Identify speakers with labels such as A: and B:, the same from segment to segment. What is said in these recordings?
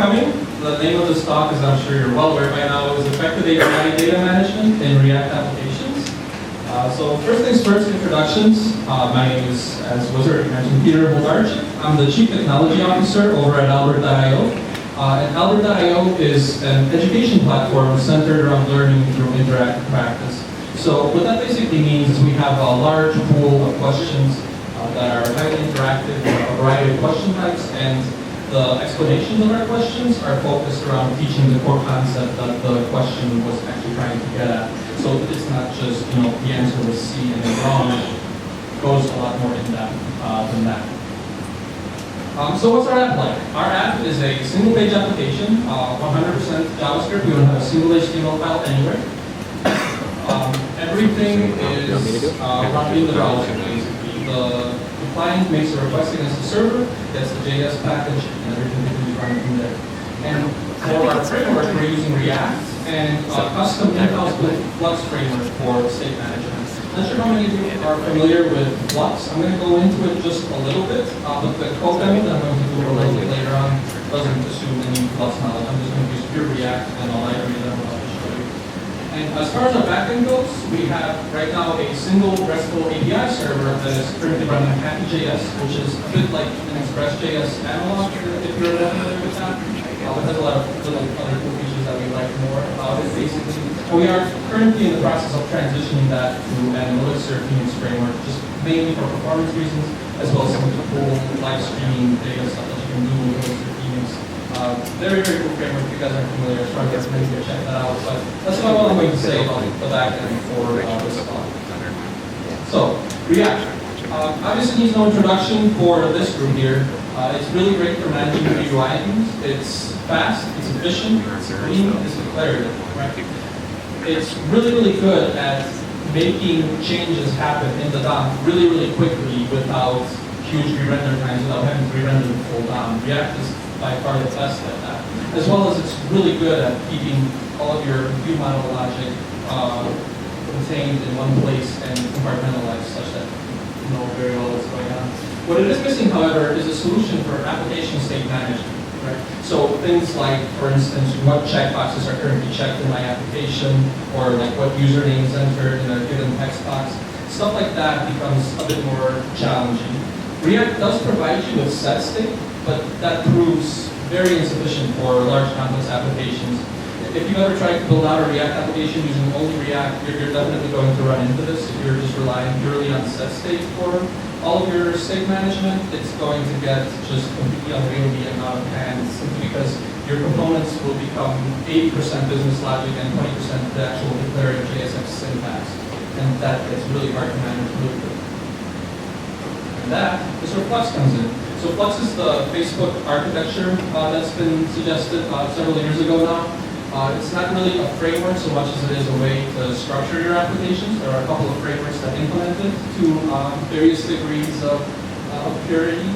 A: coming. The name of this talk, as I'm sure you're well aware by now, is Effective API Data Management in React Applications. So first things first, introductions. My name is, as was already mentioned, Wlodarczyk. I'm the Chief Technology Officer over at Albert.io. And Albert.io is an education platform centered around learning through interactive practice. So what that basically means is we have a large pool of questions that are highly interactive, a variety of question types, and the explanations of our questions are focused around teaching the core concept that the question was actually trying to get at. So it's not just, the answer was C and then wrong. It goes a lot more in depth than that. So what's our app like? Our app is a single-page application, 100% JavaScript. We don't have a single HTML file anywhere. Everything is run in the browser, basically. The client makes a request against the server, gets the JS package, and everything is running from there. And for our framework, we're using React and a custom in-house built Flux framework for state management. Not sure how many of you are familiar with Flux. I'm going to go into it just a little bit, but the code demo that I'm going to do a little bit later on doesn't assume any Flux knowledge. I'm just going to use pure React and a library that I'm about to show you. And as far as our backend goes, we have right now a single RESTful API server that is currently running Appby.js, which is a bit like an Express.js analog, if you're familiar with that. It has a lot of little other cool features that we like more about it, basically. And we are currently in the process of transitioning that to an Elixir Phoenix framework, just mainly for performance reasons, as well as some of the cool live streaming data stuff that you can do with Elixir Phoenix. Very, very cool framework. If you guys aren't familiar, so I guess maybe check that out. But that's about all I'm going to say about the backend for this talk. So, React. Obviously needs no introduction for this group here. It's really great for managing your UI items. It's fast, it's efficient, it's clean, it's declarative, right? It's really, really good at making changes happen in the DOM really, really quickly without huge re-render times, without having to re-render the full DOM. React is by far the best at that. As well as it's really good at keeping all of your view model logic contained in one place and compartmentalized such that you know very well what's going on. What it is missing, however, is a solution for application state management. Right? So things like, for instance, what checkboxes are currently checked in my application, or like what username is entered in a given text box. Stuff like that becomes a bit more challenging. React does provide you with set state, but that proves very insufficient for large complex applications. If you ever try to build out a React application using only React, you're definitely going to run into this. If you're just relying purely on set state for all of your state management, it's going to get just completely unwieldy and out of hand, simply because your components will become 80% business logic and 20% the actual declarative JSX syntax. And that gets really hard to manage really quickly. And that is where Flux comes in. So Flux is the Facebook architecture that's been suggested several years ago now. It's not really a framework so much as it is a way to structure your applications. There are a couple of frameworks that implement it to various degrees of purity.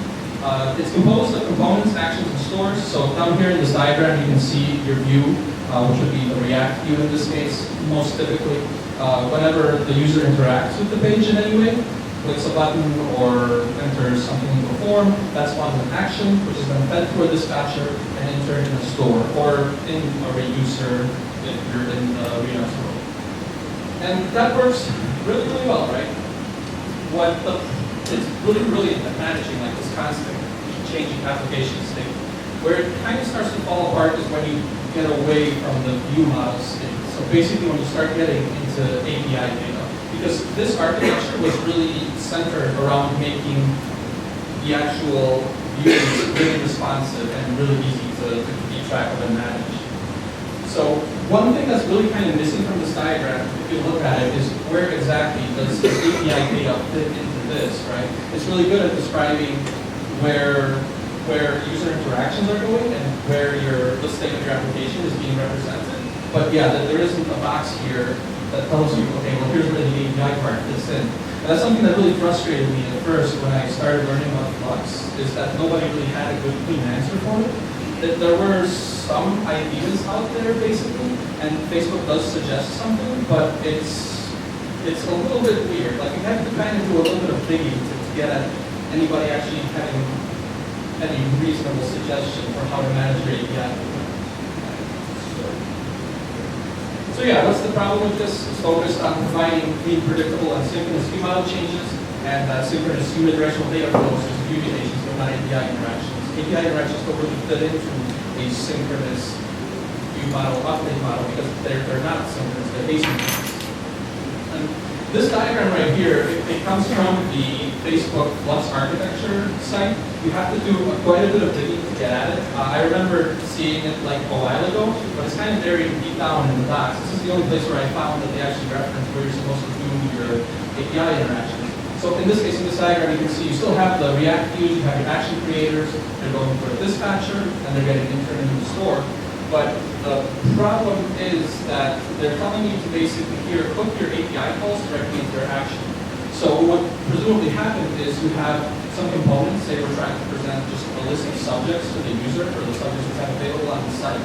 A: It's composed of components, actions, and stores. So down here in this diagram, you can see your view, which would be the React view in this case. Most typically, whenever the user interacts with the page in any way, clicks a button or enters something into a form, that's one with action, which is then fed to a dispatcher and entered in a store, or in a reducer if you're in the Redux world. And that works really, really well, right? It's really brilliant at managing like this constant changing application state. Where it kind of starts to fall apart is when you get away from the view model state. So basically when you start getting into API data. Because this architecture was really centered around making the actual views really responsive and really easy to keep track of and manage. So one thing that's really kind of missing from this diagram, if you look at it, is where exactly does this API data fit into this, right? It's really good at describing where user interactions are going and where the state of your application is being represented. But yeah, there isn't a box here that tells you, okay, well, here's where the API part fits in. And that's something that really frustrated me at first when I started learning about Flux, is that nobody really had a good, clean answer for it. That there were some ideas out there, basically, and Facebook does suggest something, but it's a little bit weird. Like, you have to kind of do a little bit of digging to get at anybody actually having any reasonable suggestion for how to manage your API. So yeah, what's the problem with this? It's focused on providing clean, predictable, and synchronous view model changes, and synchronous unidirectional data flows as view mutations, but not API interactions. API interactions don't really fit into a synchronous view model, update model, because they're not synchronous, they're asynchronous. And this diagram right here, it comes from the Facebook Flux architecture site. You have to do quite a bit of digging to get at it. I remember seeing it like a while ago, but it's kind of buried deep down in the docs. This is the only place where I found that they actually reference where you're supposed to do your API interactions. So in this case, in this diagram, you can see you still have the React views, you have your action creators, they're going for a dispatcher, and they're getting intern into the store. But the problem is that they're telling you to basically here hook your API calls directly into your action. So what presumably happened is you have some components, say we're trying to present just a list of subjects to the user or the subjects we have available on the site.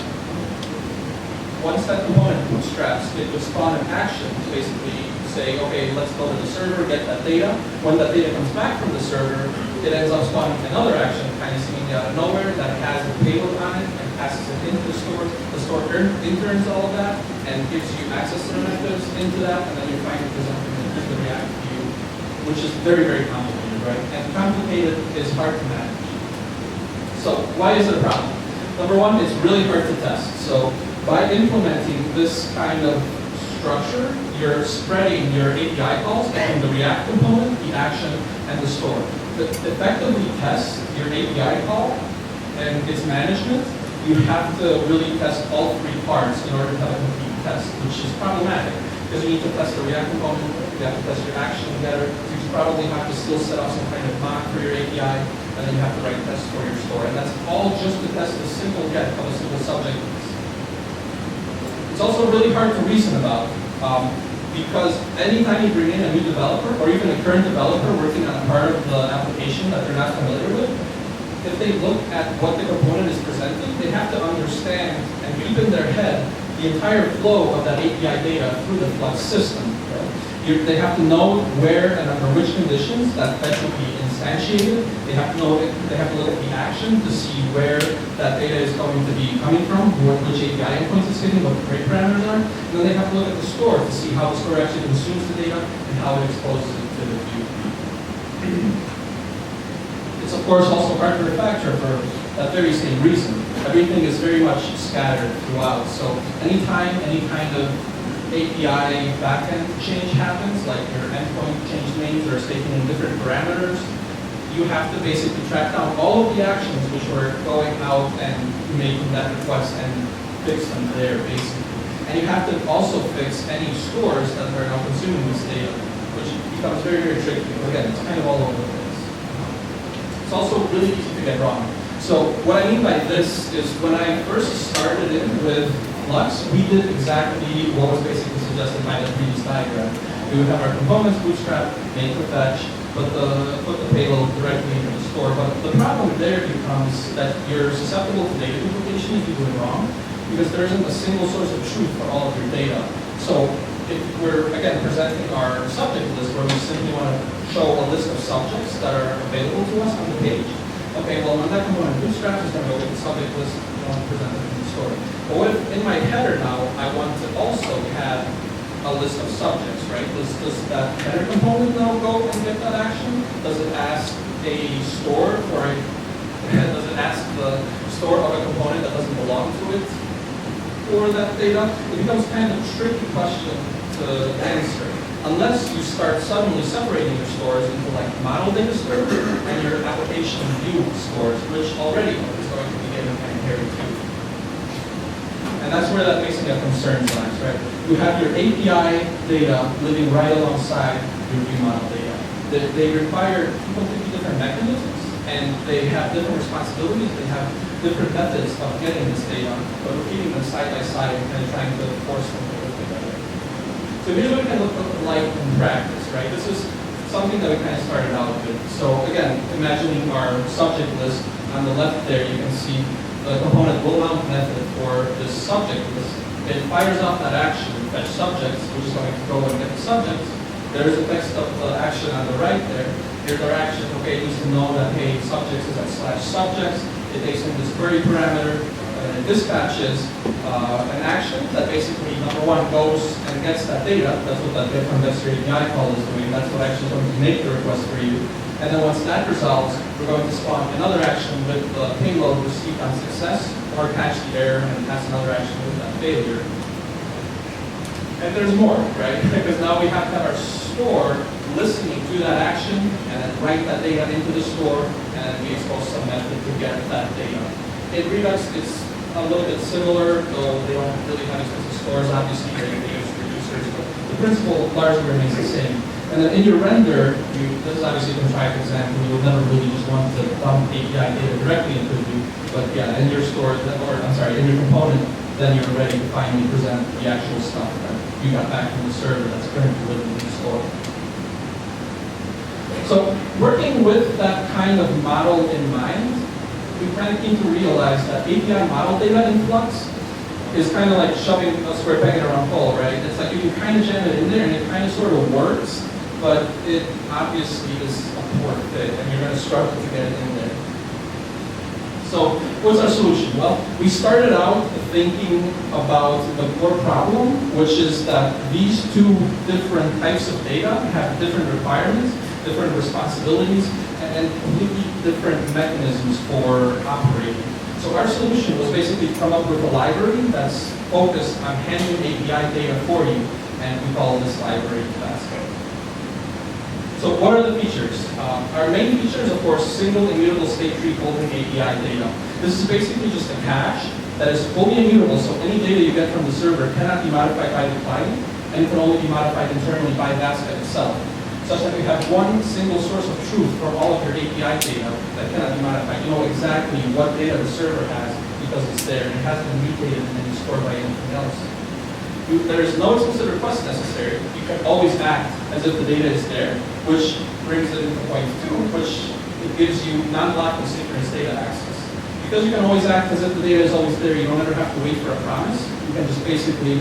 A: Once that component bootstraps, it would spawn an action to basically say, okay, let's go to the server, get that data. When that data comes back from the server, it ends up spawning another action, kind of seemingly out of nowhere, that has a payload on it and passes it into the store. The store interns all of that and gives you access to the methods into that, and then you finally present them into the React view, which is very, very complicated, right? And complicated is hard to manage. So why is it a problem? Number one, it's really hard to test. So by implementing this kind of structure, you're spreading your API calls between the React component, the action, and the store. To effectively test your API call and its management, you have to really test all three parts in order to have a complete test, which is problematic because you need to test the React component, you have to test your action getter, so you probably have to still set up some kind of mock for your API, and then you have to write tests for your store. And that's all just to test a simple get of a single subject list. It's also really hard to reason about because anytime you bring in a new developer or even a current developer working on a part of the application that they're not familiar with, if they look at what the component is presenting, they have to understand and keep in their head the entire flow of that API data through the Flux system. They have to know where and under which conditions that fetch will be instantiated. They have to look at the action to see where that data is going to be coming from, which API endpoints it's hitting, what the rate parameters are. And then they have to look at the store to see how the store actually consumes the data and how it exposes it to the view. It's of course also hard to refactor for that very same reason. Everything is very much scattered throughout. So anytime any kind of API backend change happens, like your endpoint change names or taking in different parameters, you have to basically track down all of the actions which were going out and making that request and fix them there, basically. And you have to also fix any stores that are now consuming this data, which becomes very, very tricky. Again, it's kind of all over the place. It's also really easy to get wrong. So what I mean by this is when I first started in with Flux, we did exactly what was basically suggested by the previous diagram. We would have our components bootstrap, make the fetch, put the payload directly into the store. But the problem there becomes that you're susceptible to data duplication if you do it wrong, because there isn't a single source of truth for all of your data. So if we're, again, presenting our subject list where we simply want to show a list of subjects that are available to us on the page, okay, well, when that component bootstrap is going to go with the subject list, we want to present it in the story. But what if in my header now, I want to also have a list of subjects, right? Does that header component now go and get that action? Does it ask a store for a, does it ask the store of a component that doesn't belong to it for that data? It becomes kind of a tricky question to answer. Unless you start suddenly separating your stores into like model data stores and your application view stores, which already is going to be getting kind of hairy too. And that's where that makes me a concern sometimes, right? You have your API data living right alongside your view model data. They require completely different mechanisms, and they have different responsibilities. They have different methods of getting this data, but we're keeping them side by side and trying to force them to work together. So here's what it can look like in practice, right? This is something that we kind of started out with. So again, imagining our subject list on the left there, you can see the component will mount method for this subject list. It fires off that action, fetch subjects, which is going to go and get the subjects. There is a text of the action on the right there. Here's our action. Okay, it needs to know that, hey, subjects is at /subjects. It takes in this query parameter, and it dispatches an action that basically, number one, goes and gets that data. That's what that get from Vector API call is doing. That's what actually is going to make the request for you. And then once that resolves, we're going to spawn another action with the payload received on success, or catch the error and pass another action with that failure. And there's more, right? Because now we have to have our store listening to that action and then write that data into the store, and we expose some method to get that data. In Redux, it's a little bit similar, though they don't really have expensive stores. Obviously, they use reducers, but the principle largely remains the same. And then in your render, this is obviously a contrived example. You would never really just want to dump API data directly into Vue. But yeah, in your store, in your component, then you're ready to finally present the actual stuff that you got back from the server that's currently living in the store. So working with that kind of model in mind, we kind of came to realize that API model data in Flux is kind of like shoving a square peg in a round hole, right? It's like you can kind of jam it in there and it kind of sort of works, but it obviously is a poor fit and you're going to struggle to get it in there. So what's our solution? Well, we started out thinking about the core problem, which is that these two different types of data have different requirements, different responsibilities, and completely different mechanisms for operating. So our solution was basically to come up with a library that's focused on handling API data for you, and we call this library Flask. So what are the features? Our main feature is, of course, single immutable state tree holding API data. This is basically just a cache that is fully immutable, so any data you get from the server cannot be modified by the client, and it can only be modified internally by Basket itself, such that you have one single source of truth for all of your API data that cannot be modified. You know exactly what data the server has because it's there, and it hasn't been mutated and then stored by anything else. There is no explicit request necessary. You can always act as if the data is there, which brings it into point 2, which it gives you non-blocking synchronous data access. Because you can always act as if the data is always there, you don't ever have to wait for a promise. You can just basically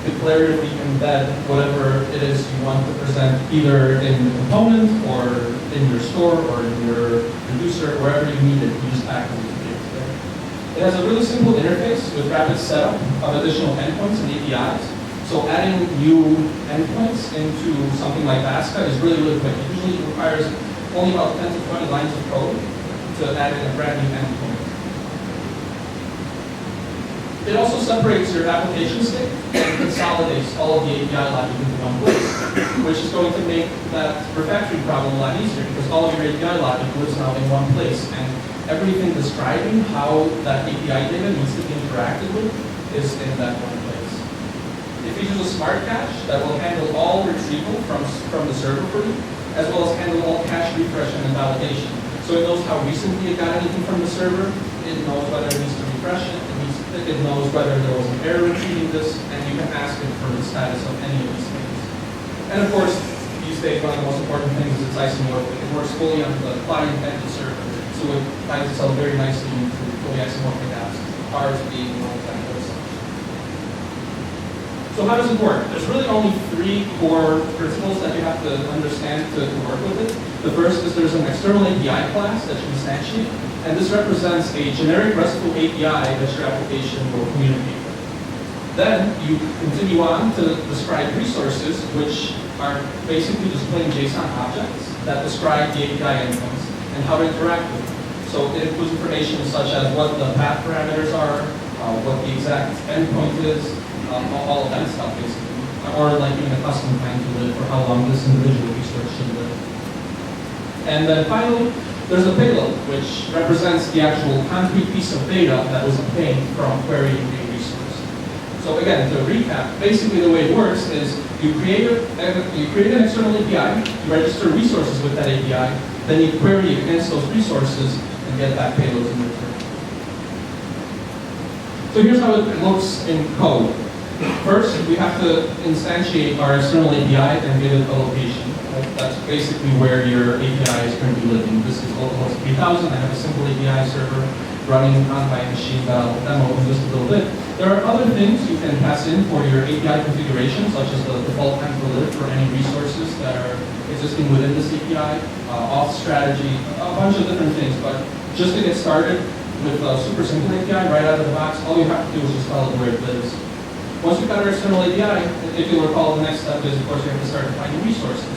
A: declaratively embed whatever it is you want to present, either in the component or in your store or in your reducer, wherever you need it. You just act as if the data is there. It has a really simple interface with rapid setup of additional endpoints and APIs. So adding new endpoints into something like Basket is really, really quick. It usually requires only about 10 to 20 lines of code to add in a brand new endpoint. It also separates your application state and consolidates all of the API logic into one place, which is going to make that refactoring problem a lot easier because all of your API logic lives now in one place, and everything describing how that API data needs to be interacted with is in that one place. It features a smart cache that will handle all retrieval from the server for you, as well as handle all cache refresh and invalidation. So it knows how recently it got anything from the server, it knows whether it needs to refresh it, it knows whether there was an error retrieving this, and you can ask it for the status of any of these things. And of course, these days, one of the most important things is it's isomorphic. It works fully on the client and the server, so it ties itself very nicely into fully isomorphic apps, ours being one of those. So how does it work? There's really only 3 core principles that you have to understand to work with it. The first is there's an external API class that you instantiate, and this represents a generic RESTful API that your application will communicate with. Then you continue on to describe resources, which are basically just plain JSON objects that describe the API endpoints and how to interact with them. So it includes information such as what the path parameters are, what the exact endpoint is, all of that stuff basically, or like even a custom time to live for how long this individual resource should live. And then finally, there's a payload, which represents the actual concrete piece of data that was obtained from querying a resource. So again, to recap, basically the way it works is you create an external API, you register resources with that API, then you query against those resources and get back payloads in return. So here's how it looks in code. First, we have to instantiate our external API and give it a location. That's basically where your API is currently living. This is localhost 3000. I have a simple API server running on my machine that I'll demo in just a little bit. There are other things you can pass in for your API configuration, such as the default time to live for any resources that are existing within this API, auth strategy, a bunch of different things. But just to get started with a super simple API right out of the box, all you have to do is just tell it where it lives. Once you've got our external API, if you'll recall, the next step is, of course, you have to start defining resources.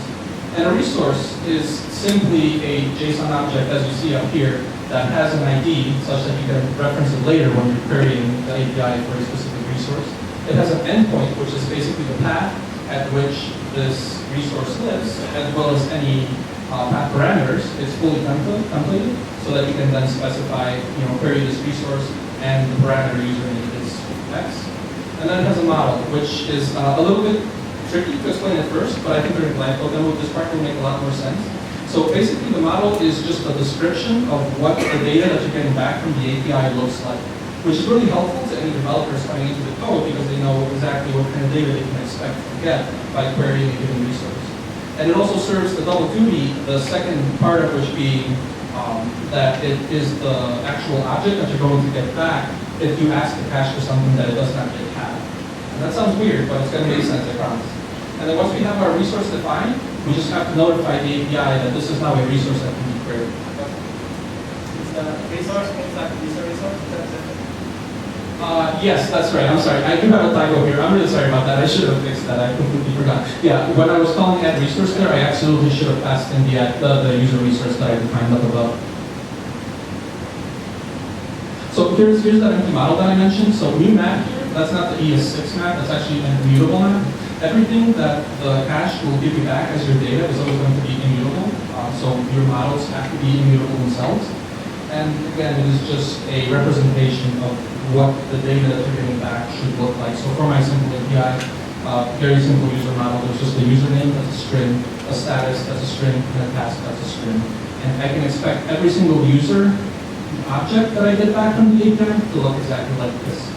A: And a resource is simply a JSON object, as you see up here, that has an ID such that you can reference it later when you're querying the API for a specific resource. It has an endpoint, which is basically the path at which this resource lives, as well as any path parameters. It's fully templated, so that you can then specify, query this resource, and the parameter username is X. And then it has a model, which is a little bit tricky to explain at first, but I think during Blanco demo, this part will make a lot more sense. So basically, the model is just a description of what the data that you're getting back from the API looks like, which is really helpful to any developers coming into the code because they know exactly what kind of data they can expect to get by querying a given resource. And it also serves the double duty, the second part of which being that it is the actual object that you're going to get back if you ask the cache for something that it does not yet have. And that sounds weird, but it's going to make sense, I promise. And then once we have our resource defined, we just have to notify the API that this is now a resource that can be queried.
B: Is the resource means like user resource?
A: Yes, that's right. I'm sorry. I do have a typo here. I'm really sorry about that. I should have fixed that. I completely forgot. Yeah, when I was calling add resource there, I absolutely should have passed in the user resource that I defined up above. So here's that empty model that I mentioned. So new map here, that's not the ES6 map. That's actually an immutable map. Everything that the cache will give you back as your data is always going to be immutable. So your models have to be immutable themselves. And again, it is just a representation of what the data that you're getting back should look like. So for my simple API, very simple user model, there's just a username that's a string, a status that's a string, and a task that's a string. And I can expect every single user object that I get back from the API to look exactly like this.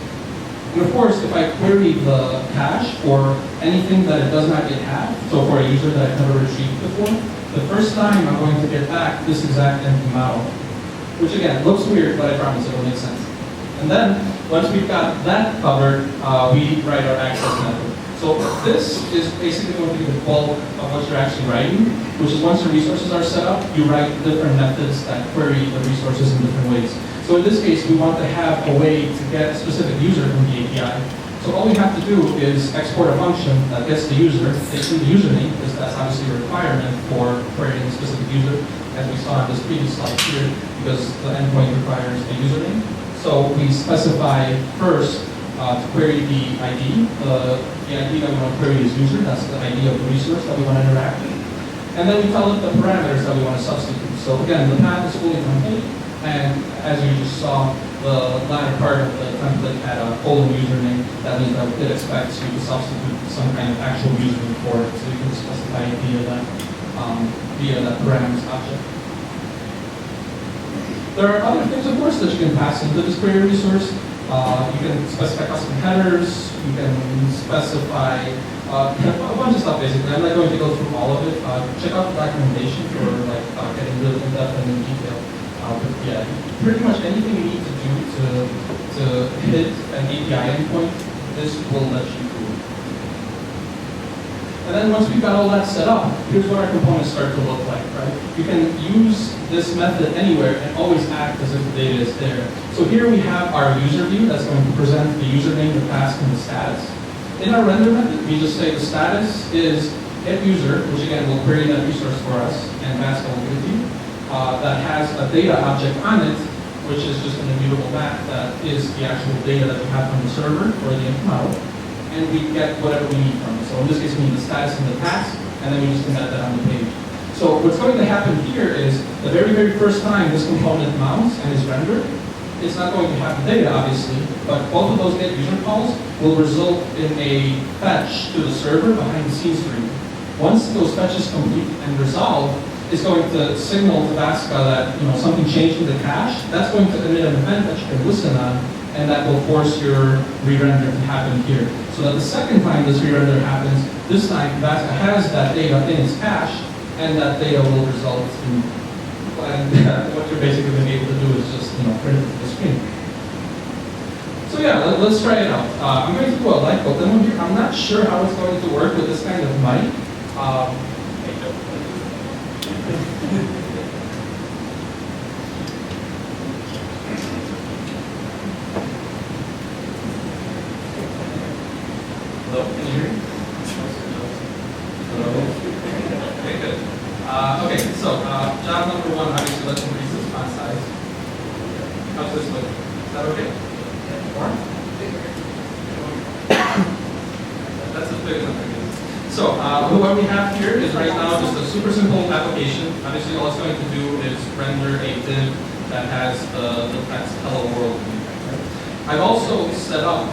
A: And of course, if I query the cache for anything that it does not yet have, so for a user that I've never retrieved before, the first time I'm going to get back this exact empty model, which again, looks weird, but I promise it will make sense. And then, once we've got that covered, we write our access method. So this is basically going to be the bulk of what you're actually writing, which is once your resources are set up, you write different methods that query the resources in different ways. So in this case, we want to have a way to get a specific user from the API. So all we have to do is export a function that gets the user, takes in the username, because that's obviously a requirement for querying a specific user, as we saw in this previous slide here, because the endpoint requires a username. So we specify first to query the ID. The ID that we want to query is user. That's the ID of the resource that we want to interact with. And then we tell it the parameters that we want to substitute. So again, the path is fully templated. And as you just saw, the latter part of the template had a colon username. That means that it expects you to substitute some kind of actual username for it. So you can specify it via that parameters object. There are other things, of course, that you can pass into this query resource. You can specify custom headers. You can specify a bunch of stuff, basically. I'm not going to go through all of it. Check out the documentation for getting really in-depth and in detail. But yeah, pretty much anything you need to do to hit an API endpoint, this will let you do. And then once we've got all that set up, here's what our components start to look like, right? You can use this method anywhere and always act as if the data is there. So here we have our user view that's going to present the username, the task, and the status. In our render method, we just say the status is get user, which again will query that resource for us, and mask will give it to you. That has a data object on it, which is just an immutable map that is the actual data that we have from the server or the input model. And we get whatever we need from it. So in this case, we need the status and the task, and then we just embed that on the page. So what's going to happen here is the very, very first time this component mounts and is rendered, it's not going to have the data, obviously, but both of those get user calls will result in a fetch to the server behind the scenes for you. Once those fetches complete and resolve, it's going to signal to Vasca that something changed in the cache. That's going to emit an event that you can listen on, and that will force your re-render to happen here. So that the second time this re-render happens, this time Vasca has that data in its cache, and that data will result in, and what you're basically going to be able to do is just, print it to the screen. So yeah, let's try it out. I'm going to do a light bulb demo here. I'm not sure how it's going to work with this kind of mic. Hello, can you hear me? Hello? Okay, good. Okay, so job number one, obviously let's increase this font size. How's this look? Is that okay? More? That's as big as I'm going to get. So what we have here is right now just a super simple application. Obviously all it's going to do is render a div that has the text hello world. I've also set up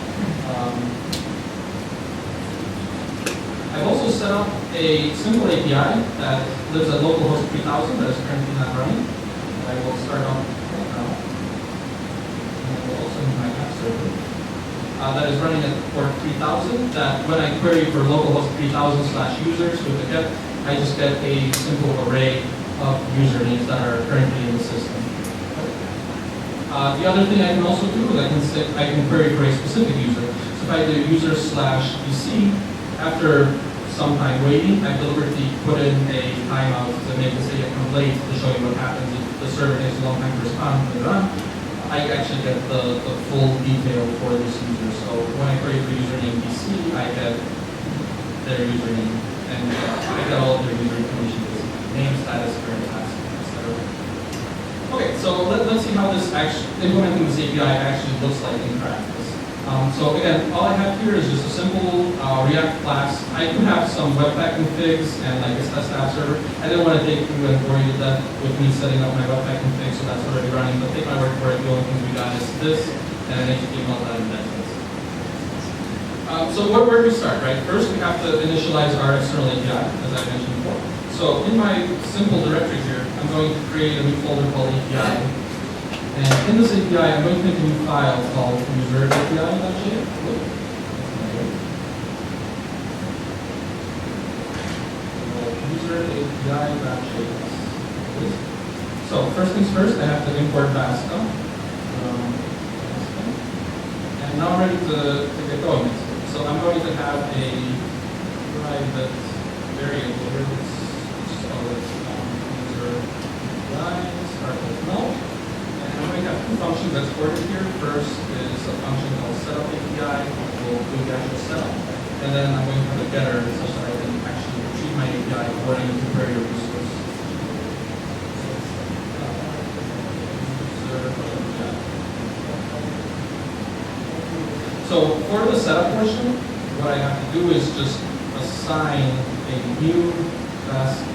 A: a simple API that lives at localhost 3000 that is currently not running. I will start off right now. And I will also need my app server. That is running at port 3000, that when I query for localhost 3000/users with the get, I just get a simple array of usernames that are currently in the system. The other thing I can also do is I can query for a specific user. So if I do user/DC, after some time waiting, I deliberately put in a timeout to make the data come late to show you what happens if the server takes a long time to respond and run. I actually get the full detail for this user. So when I query for username DC, I get their username, and I get all of their user information, name, status, current task, etc. Okay, so let's see how this actually, implementing this API actually looks like in practice. So again, all I have here is just a simple React class. I do have some Webpack configs and like a test app server. I didn't want to take you and bore you to death with me setting up my Webpack config, so that's already running. But take my word for it, the only thing we got is this and an HTML that embeds this. So where do we start, right? First, we have to initialize our external API, as I mentioned before. So in my simple directory here, I'm going to create a new folder called API. And in this API, I'm going to make a new file called user.api.js. User.api.js. So first things first, I have to import Vasca. And now I'm ready to get going. So I'm going to have a private variable here. Let's call it user.api, start with null. And we have two functions exported here. First is a function called setup API, which will do the actual setup. And then I'm going to have a getter such that I can actually retrieve my API according to query or resource. So for the setup portion, what I have to do is just assign a new task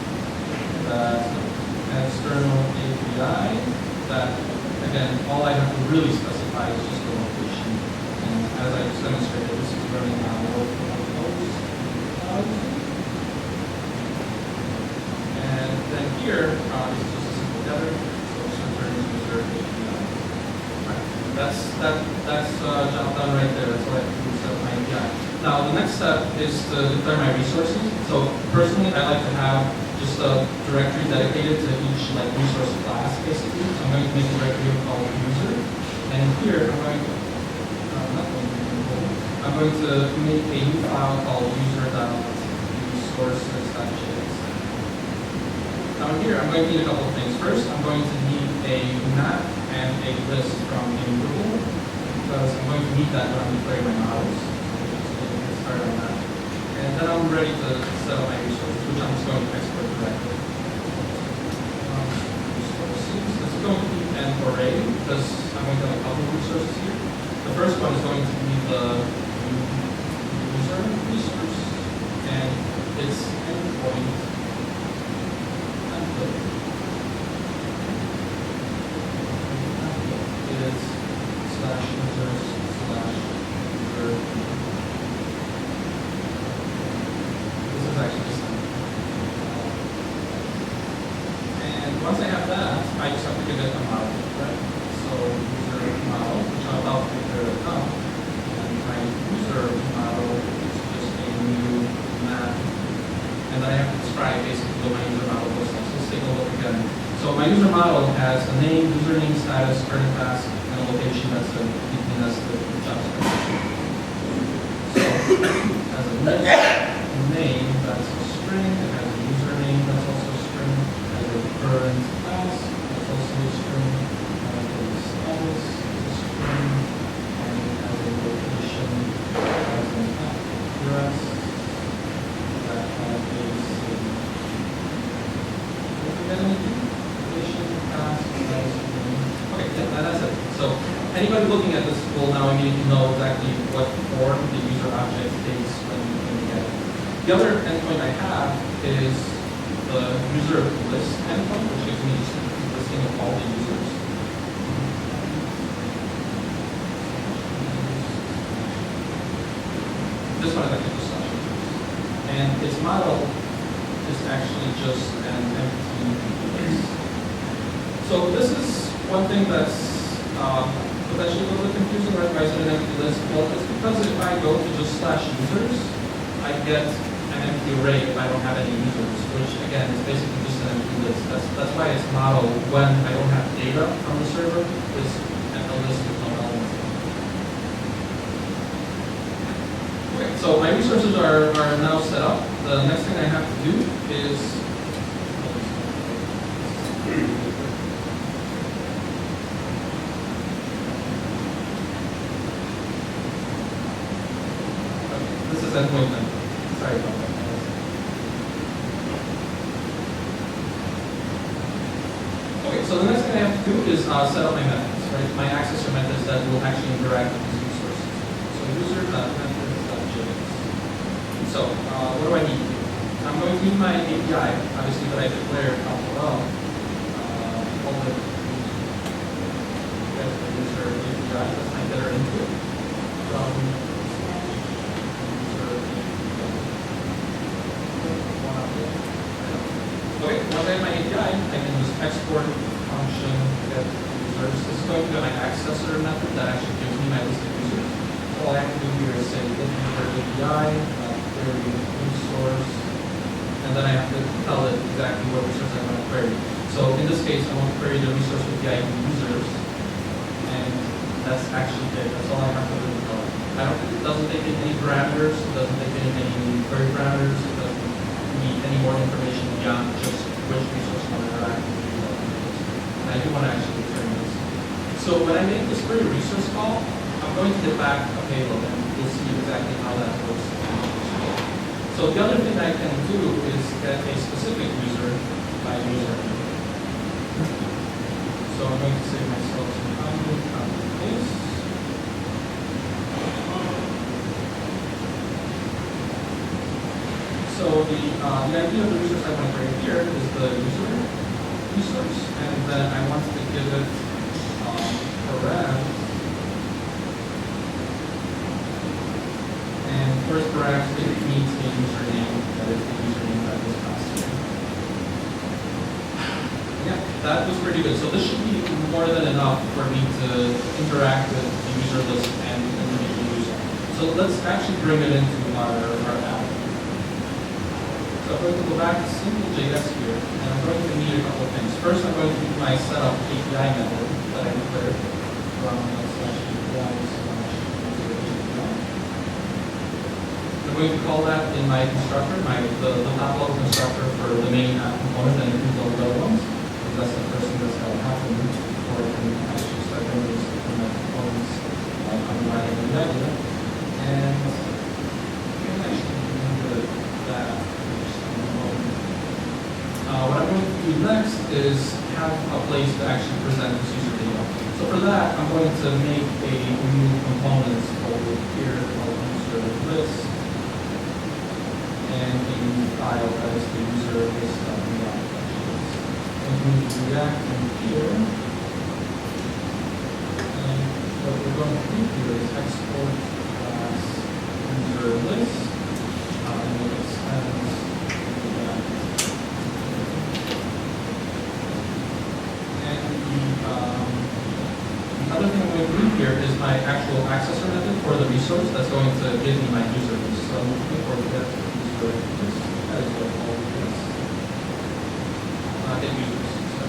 A: that external API that, again, all I have to really specify is just the location. And as I just demonstrated, this is running on local host. And then here, this is just a simple getter. So it's return user API. Right. That's job done right there. That's what I have to do to set up my API. Now, the next step is to declare my resources. So personally, I like to have just a directory dedicated to each resource class, basically. So I'm going to make a directory called user, and here I'm going to make a new file called user.resources.js. Now here I'm going to need a couple of things. First, I'm going to need a map and a list from Immutable, because I'm going to need that when I'm declaring my models. So let's start on that. And then I'm ready to set up my resources, which I'm just going to export directly. Resources. This is going to be an array, because I'm going to have a couple of resources here. The first one is going to be the user resource, and its endpoint template is /users/user. Once I have that, I just have to give it a model, right? So user model, which I'm about to declare it now. And my user model is just a my user model has a name, username, status, current task, and a location that's a deeply nested JavaScript. So it has a name that's a string, it has a username that's also a string, it has a current task that's also a string, it has a status that's a string, and it has a location as an address that has a city. Did I forget anything? Location, task, status, name. Okay, yeah, that's it. So anybody looking at this will now immediately know exactly what form the user object takes when you get it. The other endpoint I have is the user list endpoint, which gives me just a listing of all the users. This one is actually just slash users. And its model is actually just an empty list. So this is one thing that's potentially a little bit confusing, right? Why is it an empty list? Well, it's because if I go to just slash users, I get an empty array if I don't have any users, which again is basically just an empty list. That's why its model, when I don't have data from the server, is a list with no elements. Okay, so my resources are now set up. The next thing I have to do is endpoint number. Sorry about that. Okay, so the next thing I have to do is set up my methods, right? My accessor methods that will actually interact with these resources. So user.methods.js. So what do I need to do? I'm going to need my API, obviously, that I declared up above. Call it user API. That's my getter input. Okay, once I have my API, I can just export function get users. This is going to be my accessor method that actually gives me my list of users. All I have to do here is say get user API, query resource, and then I have to tell it exactly what resource I want to query. So in this case, I want to query the resource API users, and that's actually it. That's all I have to do. It doesn't take in any parameters, it doesn't take in any query parameters, it doesn't need any more information beyond just which resource I'm interacting with. And I do want to actually return this. So when I make this query resource call, I'm going to get back a payload, and we'll see exactly how that works. So the other thing I can do is get a specific user by user. So I'm going to save myself some copy paste. So the idea of the resource I want to create here is the user resource, and then I want to give it param. And first param, it needs a username, that is the username that was passed here. Yeah, that was pretty good. So this should be more than enough for me to interact with the user list and individual user. So let's actually bring it into our app. So I'm going to go back to simple.js here, and I'm going to need a couple of things. First, I'm going to use my setup API method that I declared from I'm going to call that in my constructor, the top-level constructor for the main app component, and include all the other ones. Because that's the first thing that's going to happen before I can actually start doing these different components underlying the idea. And you can actually do that. What I'm going to do next is have a place to actually present this user data. So for that, I'm going to make a new component folder here called user list, and a new file that is the user list.react. I'm going to React in here, and what we're going to do here is export as user list, and it extends. The other thing I'm going to do here is my actual accessor method for the resource that's going to give me my user list. So I'm looking for get user list. That is what all it is. Get users. So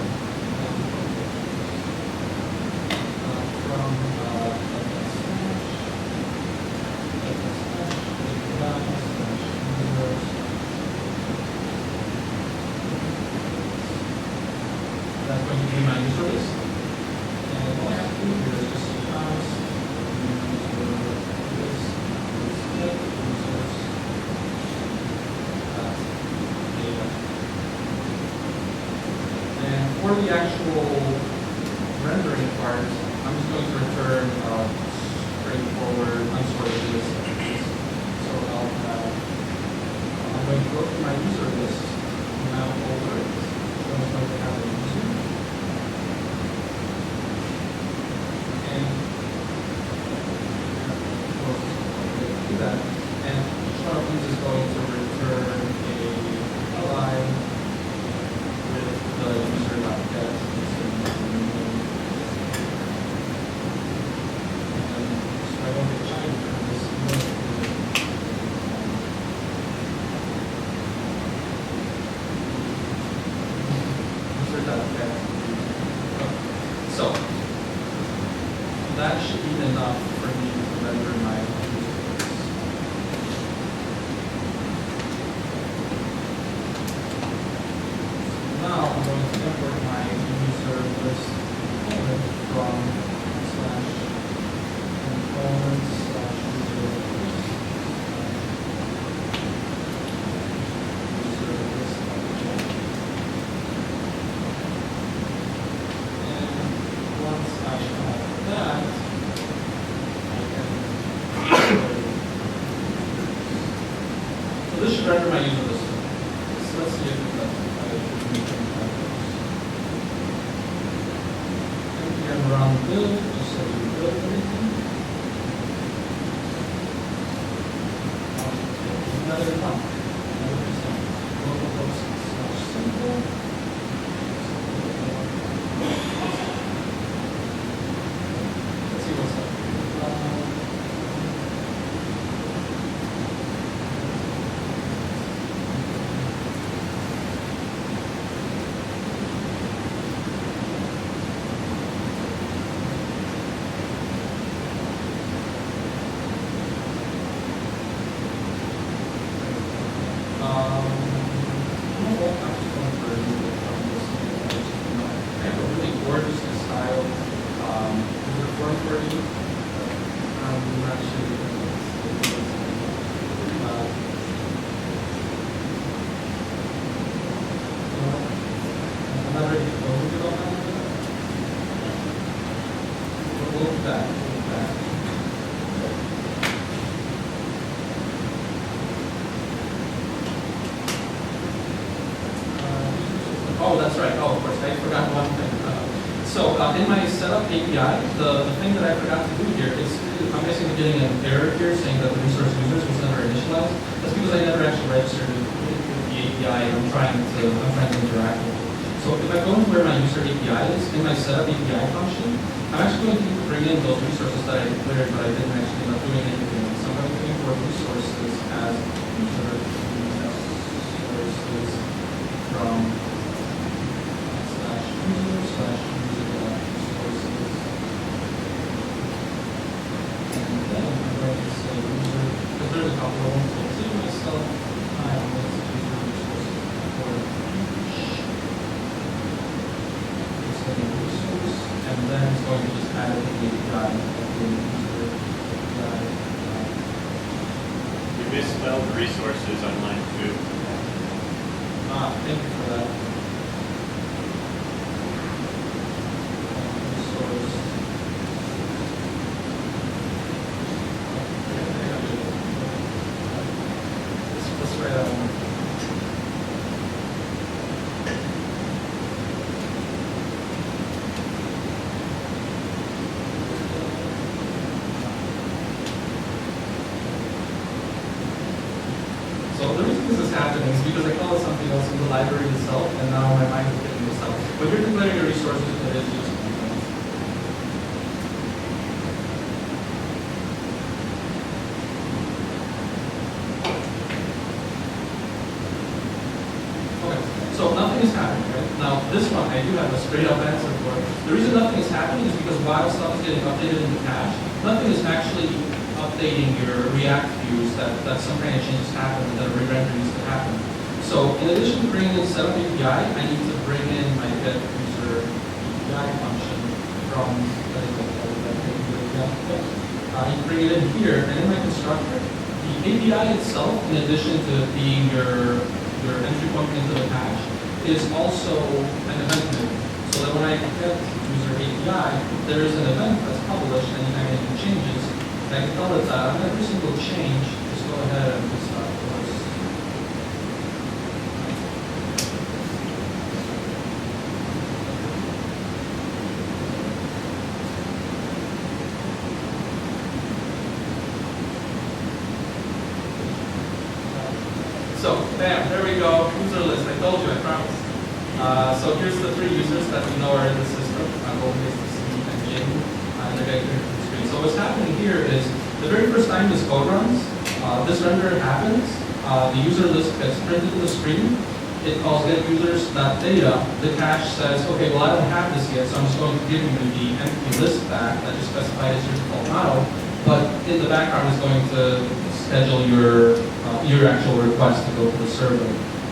A: for the actual rendering part, I'm just going to return straightforward unsorted list. So I'll have, I'm going to go to my user list, now over it. So I'm going to have a user. And do that. And each one of these is going to return a line with the user.get. I want to change this. So that should be enough for me to render my users. Now I'm going to import my user list component from /components/user list. And once I have that, so this should render my user list. So let's see if it does. And run build, just so you build everything. Another one. Local/simple. Let's see what's up. Oh, that's right. Oh, of course, I forgot one thing. So in my setup API, the thing that I forgot to do here is I'm basically getting an error here saying that the resource users was never initialized. That's because I never actually registered with the API I'm trying to interact with. So if I go to where my user API is, in my setup API function, I'm actually going to bring in those resources that I declared, but I didn't actually end up doing anything. So I'm going to import resources as user resources from /user/user.resources. And then I'm going to say user, because there's a couple of ones. So say myself, I'm going to user resources for each. Resource, and then it's going to just add it to the API.
C: You misspelled resources on line 2.
A: Thank you for that. Resource. Let's try that one. So the reason this is happening is because I call it something else in the library itself, and now my mind is getting this out. But you're declaring your resources, it is just components. Okay, so nothing is happening, right? Now this one I do have a straight up answer for. The reason nothing is happening is because while stuff is getting updated in the cache, nothing is actually updating your React views that some kind of changes happen, that a re-rendering needs to happen. So in addition to bringing in setup API, I need to bring in my get user API function from you bring it in here, and in my constructor, the API itself, in addition to being your entry point into the cache, is also an event node. So that when I get user API, there is an event that's published anytime anything changes. And I can tell it that on every single change, just go ahead and just close. So, bam, there we go, user list. I told you, I promised. So here's the 3 users that we know are in the system. I'm going to see and Jim, and they're getting to the screen. So what's happening here is the very first time this code runs, this render happens. The user list gets printed to the screen. It calls get users.data. The cache says, okay, well I don't have this yet, so I'm just going to give you the empty list back that you specified as your default model. But in the background, it's going to schedule your actual request to go to the server.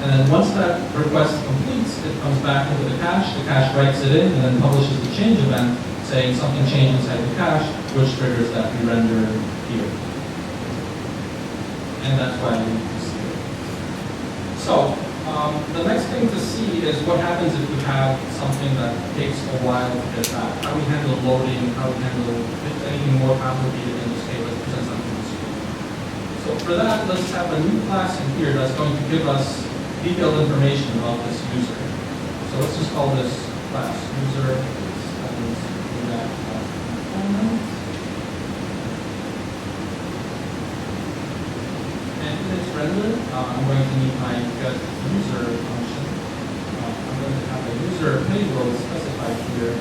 A: And then once that request completes, it comes back into the cache writes it in, and then publishes the change event saying something changed inside the cache, which triggers that re-render here. And that's why you need to see it. So, the next thing to see is what happens if you have something that takes a while to get back. How we handle loading, how we handle anything more complicated than just, okay, let's present something on the screen. So for that, let's have a new class in here that's going to give us detailed information about this user. So let's just call this class user. And in its render, I'm going to need my get user function. I'm going to have a user payload specified here.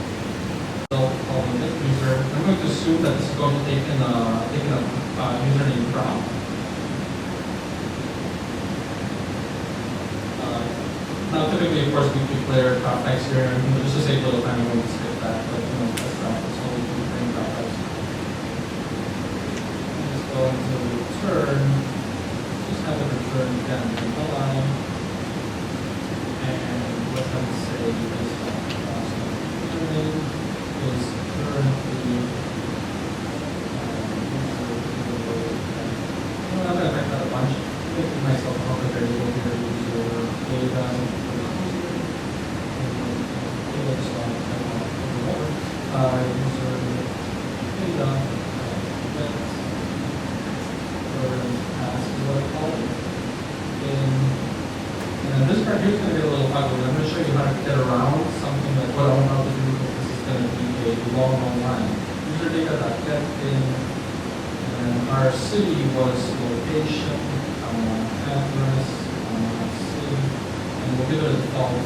A: So calling get user. I'm going to assume that this is going to take in a username prompt. Now, typically, of course, we declare prop types here, and just to save a little time, I'm going to skip that, but that's not so we can bring prop types. I'm just going to return, just have it return again, align, and let's have it say this username is currently, I'm going to write that a bunch, making myself a couple of variables here, user data. And this part here is going to get a little ugly. I'm going to show you how to get around something like what I want to do, because this is going to be a long line. User data.get in, and our city was location, address, city, and we'll give it a default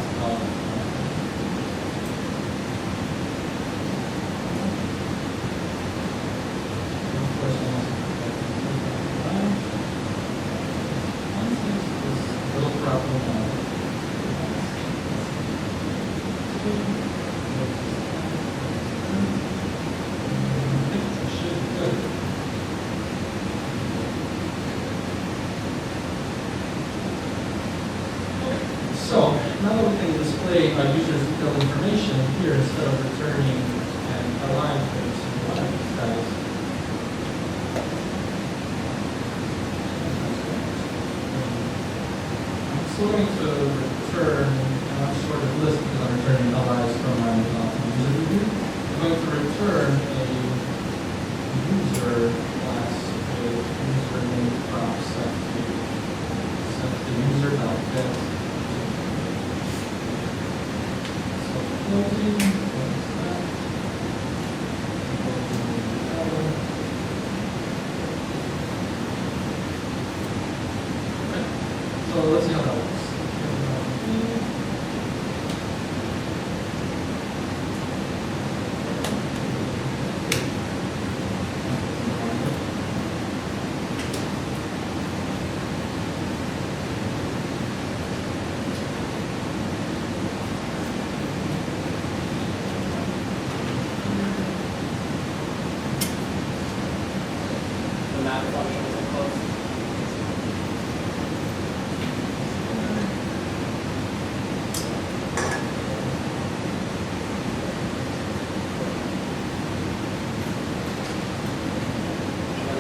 A: So now that we can display our user's detailed information here instead of returning and align things in one of these guys. I'm still going to return an unsorted list because I'm returning allies from my user review. I'm going to return a user class with username prop set the user.get. So let's see how that works.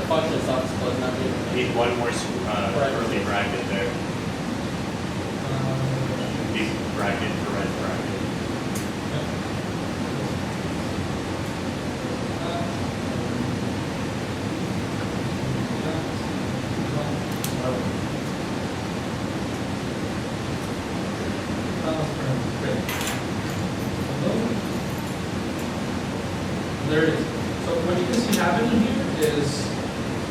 B: Function itself is closed, not the
C: Need one more curly bracket there. Big bracket for red bracket.
A: There it is. So what you can see happening here is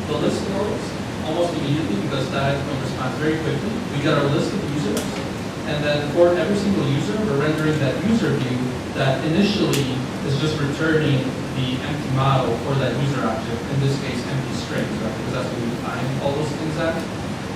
A: the list loads almost immediately because that is going to respond very quickly. We get our list of users, and then for every single user, we're rendering that user view that initially is just returning the empty model for that user object, in this case empty strings, right? Because that's what we define all those things as.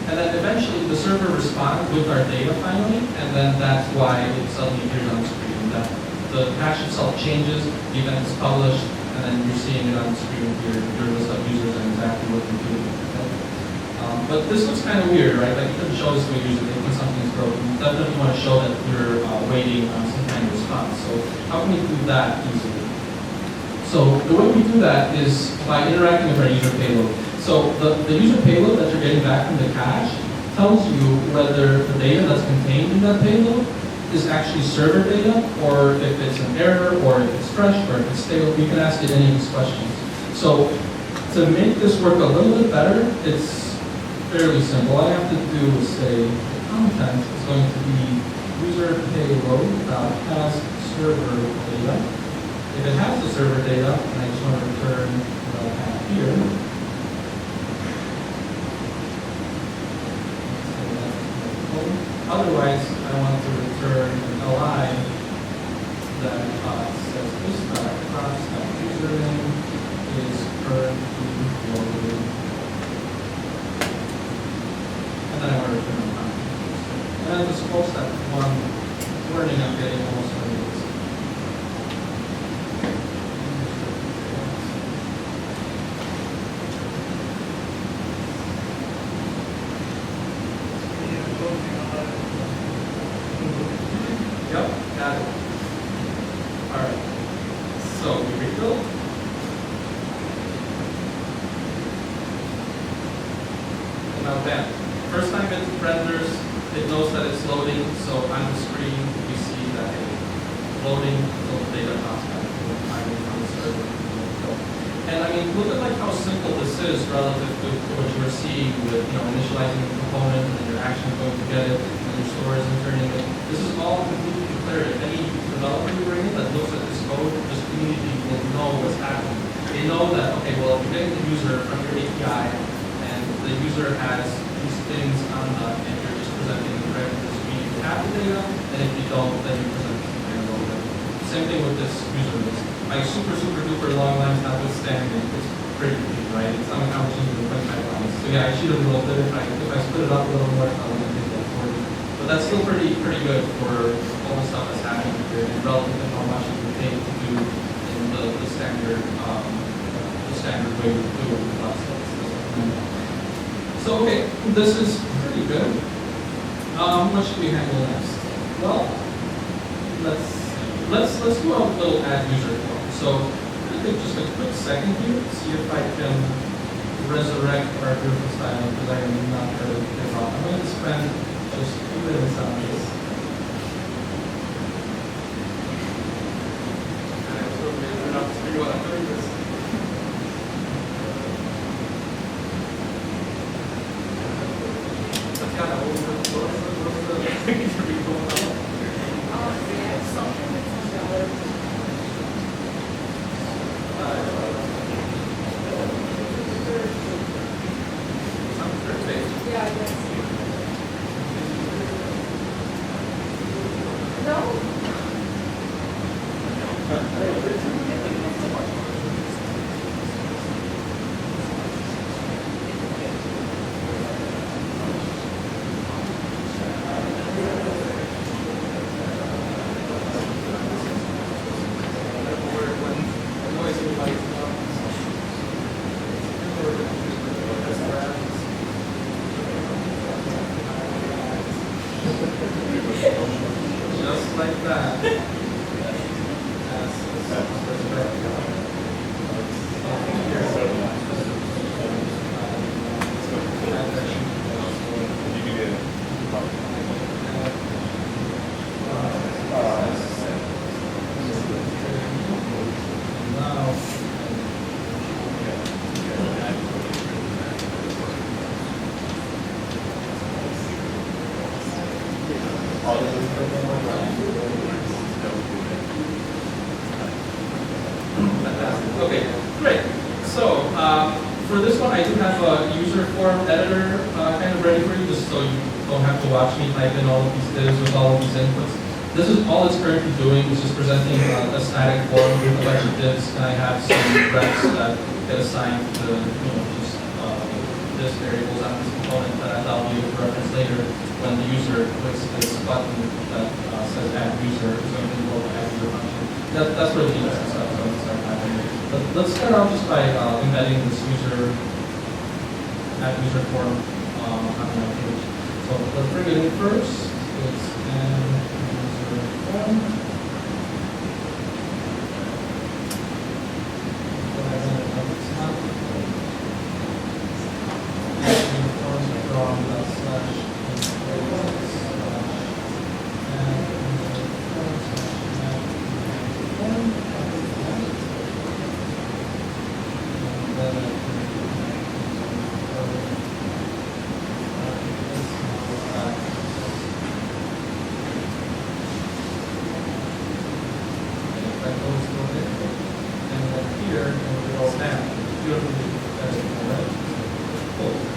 A: And then eventually the server responds with our data finally, and then that's why it suddenly appears on the screen. That the hash itself changes, the event is published, and then you're seeing it on the screen here, your list of users and exactly what you're doing. But this looks kind of weird, right? Like you couldn't show this to a user when something is broken. You definitely want to show that you're waiting on some kind of response. So how can we do that easily? So the way we do that is by interacting with our user payload. So the user payload that you're getting back from the cache tells you whether the data that's contained in that payload is actually server data, or if it's an error, or if it's fresh, or if it's stale. You can ask it any of these questions. So to make this work a little bit better, it's fairly simple. All I have to do is say the content is going to be user payload has server data. If it has the server data, and I just want to return what I have here. Otherwise, I want to return an li that says this class username is currently loaded. And then I want to return a content. And I suppose that one warning I'm getting almost ready. Yep, got it. All right. So we refill. And now bam. First time it renders, it knows that it's loading. So on the screen, we see that it's loading until the data comes back on the server. And I mean, look at like how simple this is relative to what you were seeing with initializing a component and then your action is going to get it and your store is returning it. This is all completely clear. If any developer you bring in that looks at this code, just immediately will know what's happening. They know that, okay, well, if you're getting the user from your API and the user has these things on the, and you're just presenting the correct screen, you have the data, and if you don't, then you present the data. Same thing with this user list. Like super duper long lines notwithstanding, it's pretty big, right? It's not accomplishing the 25 lines. So yeah, I cheated a little bit. If I split it up a little more, I would make that 40. But that's still pretty good for all the stuff that's happening here and relative to how much it would take to do in the standard way of doing the process. So okay, this is pretty good. What should we handle next? Well, let's do a little add user form. So I think just a quick second here, see if I can resurrect our beautiful style because I am not going to give up. I'm going to spend just 2 minutes on this. And I was hoping enough to figure out how I'm doing this. Tatiana, what was the interview going on? Just like that. Fantastic. Okay, great. So for this one, I do have a user form editor kind of ready for you, just so you don't have to watch me type in all of these divs with all of these inputs. This is all it's currently doing, is just presenting a static form with a bunch of divs, and I have some refs that get assigned to, just this variables on this component that I'll be able to reference later when the user clicks this button that says add user, so you can go to add user function. That's where the interesting stuff is going to start happening. But let's start out just by embedding this add user form on my page. So let's bring it in first. It's add user form.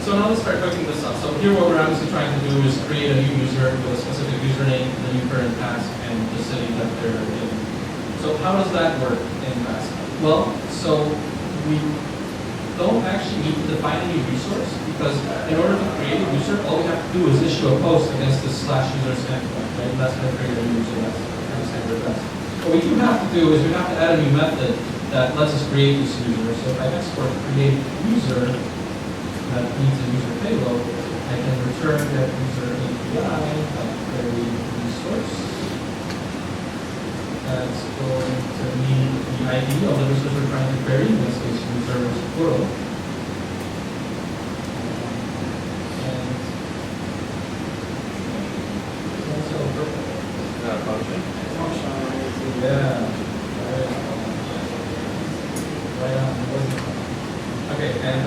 A: So now let's start cooking this up. So here what we're obviously trying to do is create a new user with a specific username, the new current task, and the city that they're in. So how does that work in Fast? Well, so we don't actually need to define any resource, because in order to create a user, all we have to do is issue a post against this /users endpoint, right? And that's going to create a new user. That's kind of standard best. What we do have to do is we have to add a new method that lets us create this user. So if I export create user, that needs a user payload, I can return that user API query resource. That's going to need the ID of the resource we're trying to query, in this case user is plural. And also a function. Yeah. Right on. Okay, and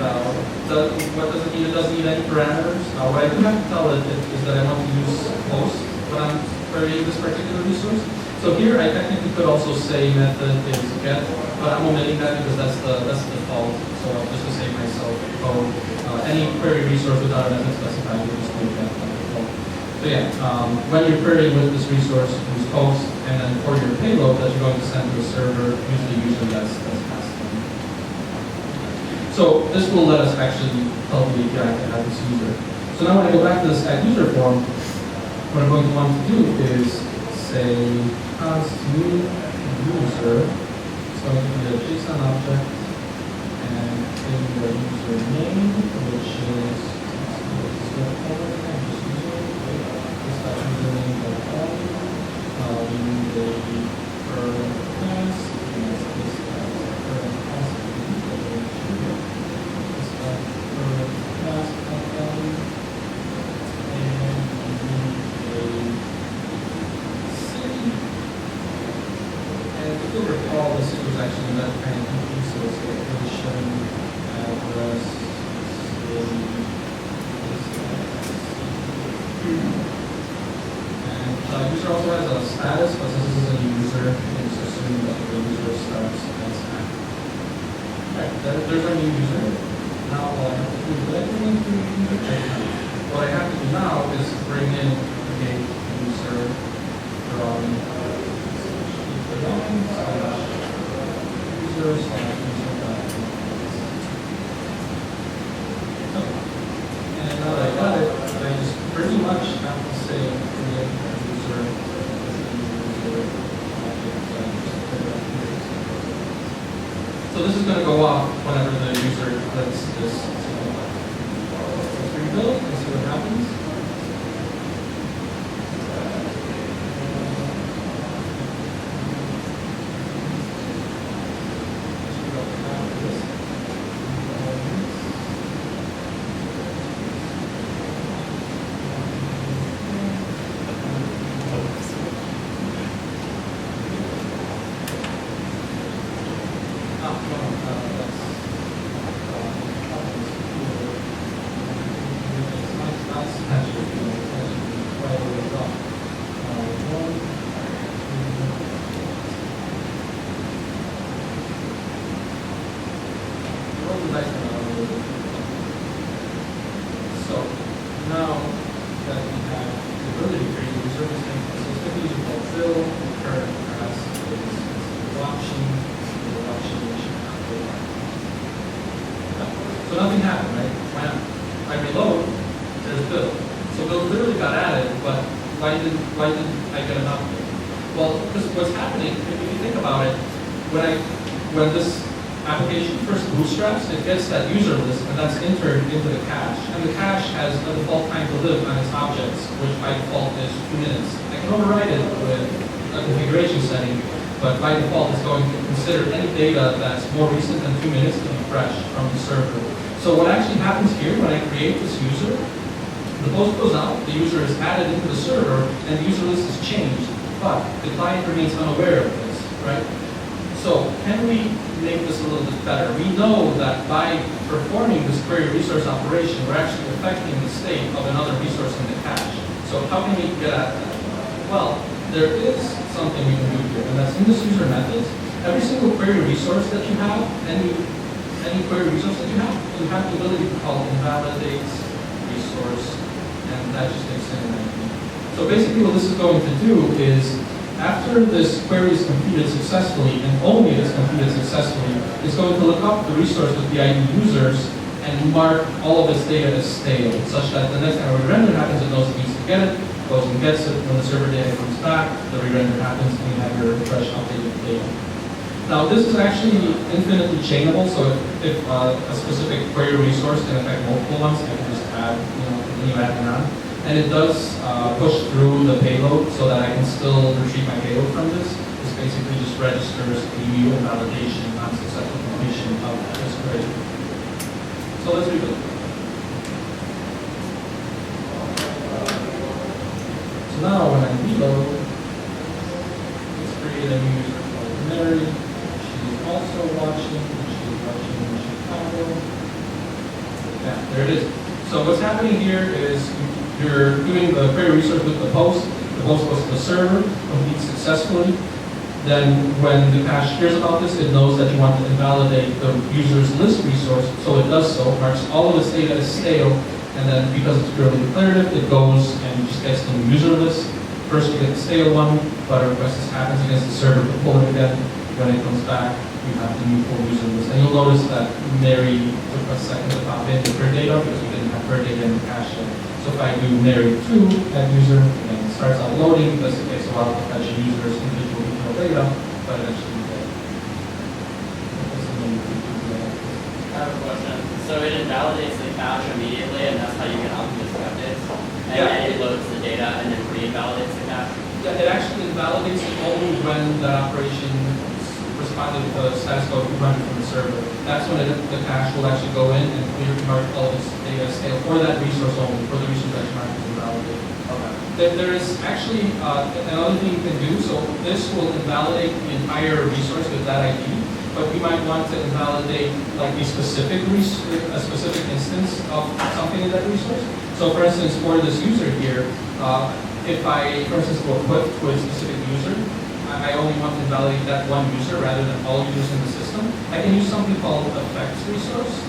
A: what does it mean? It doesn't need any parameters. What I do have to tell it is that I want to use post when I'm querying this particular resource. So here I technically could also say method is get, but I'm omitting that because that's the default. So just to save myself code, any query resource without a method specified, you just make that by default. So yeah, when you're querying with this resource, use post, and then for your payload that you're going to send to a server, use the user that's passed. So this will let us actually tell the API to add this user. So now when I go back to this add user form, what I'm going to want to do is say const new user. It's going to be a JSON object, and in the user name, which is we need a current class, recall this was actually not kind of confused, so it's location, address, city, and user also has a status, but since this is a new user, it's assumed that the user starts as active. Alright, there's our new user. Now all I have to do is what I have to do now is bring in a user from and now that I got it, I just pretty much have to say create user So this is going to go off whenever the user clicks this. Let's rebuild and see what happens. why did I get an update? Well, because what's happening, if you think about it, when this application first bootstraps, it gets that user list, and that's entered into the cache. And the cache has a default time to live on its objects, which by default is 2 minutes. I can override it with a configuration setting, but by default it's going to consider any data that's more recent than 2 minutes to be fresh from the server. So what actually happens here when I create this user, the post goes out, the user is added into the server, and the user list is changed, but the client remains unaware of this, right? So can we make this a little bit better? We know that by performing this query resource operation, we're actually affecting the state of another resource in the cache. So how can we get at that? Well, there is something we can do here, and that's in this user methods. Every single query resource that you have, any query resource that you have the ability to call invalidates resource, and that just takes in an ID. So basically what this is going to do is, after this query is completed successfully, and only if it's completed successfully, it's going to look up the resource with the ID users and mark all of its data as stale, such that the next time a re-render happens, it knows it needs to get it, goes and gets it. When the server data comes back, the re-render happens, and you have your fresh updated data. Now, this is actually infinitely chainable, so if a specific query resource can affect multiple ones, I can just add, continue adding on. And it does push through the payload so that I can still retrieve my payload from this. This basically just registers the UIUC validation, non-successful completion of this query. So let's rebuild. So now when I reload, let's create a new user called Mary. She is also watching, and she is watching in Chicago. Yeah, there it is. So what's happening here is you're doing the query resource with the post goes to the server, completes successfully. Then when the cache hears about this, it knows that you want to invalidate the user's list resource, so it does so, marks all of its data as stale, and then because it's purely declarative, it goes and just gets the new user list. First you get the stale one, but a request happens against the server to pull it again. When it comes back, you have the new full user list. And you'll notice that Mary took a second to pop in with her data because we didn't have her data in the cache yet. So if I do Mary 2, add user, and it starts out loading because it takes a while to fetch a user's individual detail data, but eventually you get it.
B: I have a question. So it invalidates the cache immediately, and that's how you get optimistic updates? And then it loads the data and then re-invalidates the cache?
A: Yeah, it actually invalidates it only when the operation responded to the status code running from the server. That's when the cache will actually go in and clear mark all of its data stale for that resource only, for the resource that you mark as invalidated. Okay. There is actually another thing you can do. So this will invalidate the entire resource with that ID, but you might want to invalidate like a specific instance of something in that resource. So for instance, for this user here, if I, for instance, go put to a specific user, I only want to invalidate that one user rather than all users in the system. I can use something called effects resource,